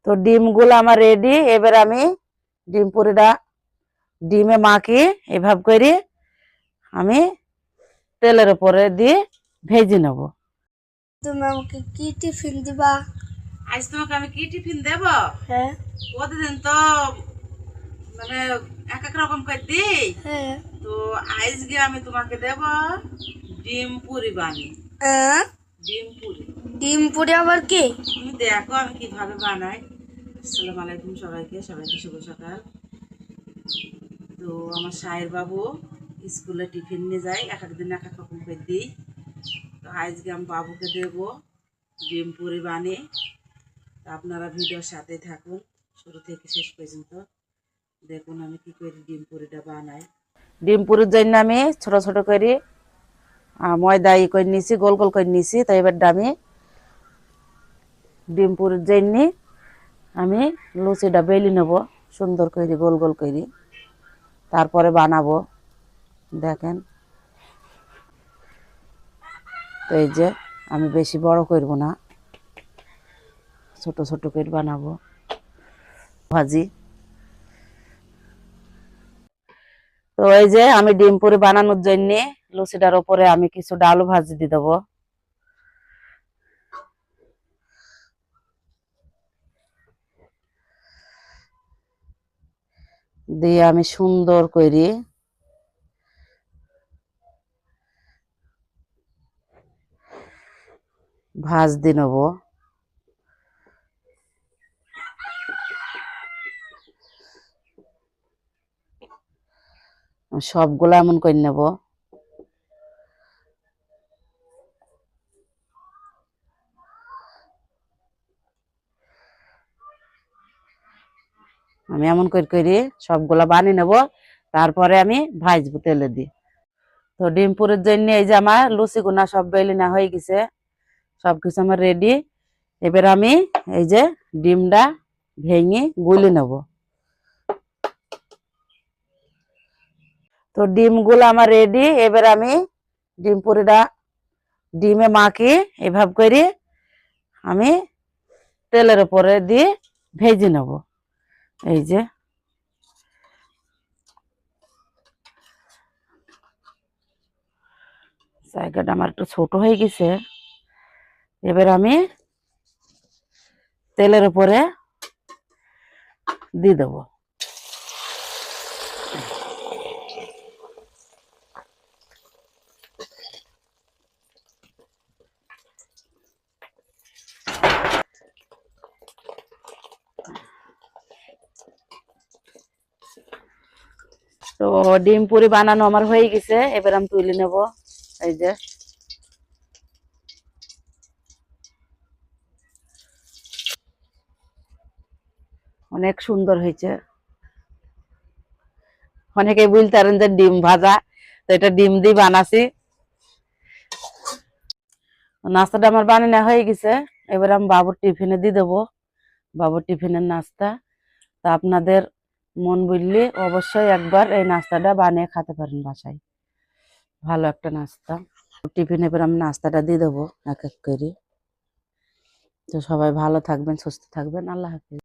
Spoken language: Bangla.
তো ডিমগুলো আমার রেডি। এবার আমি ডিম পুরিটা ডিমে মাখি এভাবে করে আমি তেলের উপরে দিয়ে ভেজে নেব। তুমি আমাকে কি টিফিন দিবা? আজ তোমাকে আমি কি টিফিন দেব? হ্যাঁ প্রতিদিন তো মানে এক এক রকম করে দিই। হ্যাঁ। তো আজকে আমি তোমাকে দেব ডিম পুরি বানিয়ে। ডিম পুরি। ডিম পুরি আবার কি? তুমি দেখো আমি কিভাবে বানাই। আসসালামু আলাইকুম সবাইকে শুভ সকাল। তো আমার সাহের বাবু স্কুলে টিফিন নিয়ে যায়, এক এক দিন এক এক রকম করে দিই। তো আজকে আমি বাবুকে দেব ডিম পুরি বানিয়ে। তো আপনারা ভিডিওর সাথে থাকুন শুরু থেকে শেষ পর্যন্ত, দেখুন আমি কি করে ডিম পুরিটা বানাই। ডিম পুরির জন্য আমি ছোট ছোট করে ময়দা করে নিয়েছি, গোল গোল করে নিয়েছি। তো এবার আমি ডিম পুরির জন্য আমি লুচিটা বেলি নেব সুন্দর করে গোল গোল করে, তারপরে বানাবো। দেখেন তো এই যে আমি বেশি বড় করব না, ছোট ছোট করে বানাবো ভাজি। তো এই যে আমি ডিম পুরি বানানোর জন্য লুচিটার উপরে আমি কিছু ডালু ভাজি দিয়ে দেবো। দিয়ে আমি সুন্দর করে ভাজ দিয়ে নেব। সবগুলো এমন করে নেব। আমি এমন করে সবগুলা বানিয়ে নেব, তারপরে আমি ভাজবো তেলে দিয়ে। তো ডিম পুরির জন্য এই যে আমার লুচি গুনা সব বেলি না হয়ে গেছে, সবকিছু আমার রেডি। এবার আমি এই যে ডিমটা ভেঙে গুলি নেব। তো ডিমগুলো আমার রেডি। এবার আমি ডিম পুরিটা ডিমে মাখি এভাবে করে আমি তেলের উপরে দিয়ে ভেজে নেব। এই যে জায়গাটা আমার একটু ছোট হয়ে গেছে, এবার আমি তেলের উপরে দিয়ে দেবো। তো ডিম পুরি বানানো আমার হয়ে গেছে, এবার আমি তুলে নেব। এই যে অনেক সুন্দর হয়েছে। অনেকে বলতে পারেন যে ডিম ভাজা, তো এটা ডিম দিয়ে বানাছি। নাস্তাটা আমার বানানো হয়ে গেছে, এবার আমি বাবুর টিফিনে দিয়ে দেবো। বাবুর টিফিনের নাস্তা। তা আপনাদের মন বললে অবশ্যই একবার এই নাস্তাটা বানিয়ে খেতে পারেন বাসায়, ভালো একটা নাস্তা। টিফিনে এবার আমি নাস্তাটা দিয়ে দেবো এক এক করে। তো সবাই ভালো থাকবেন, সুস্থ থাকবেন, আল্লাহ হাফেজ।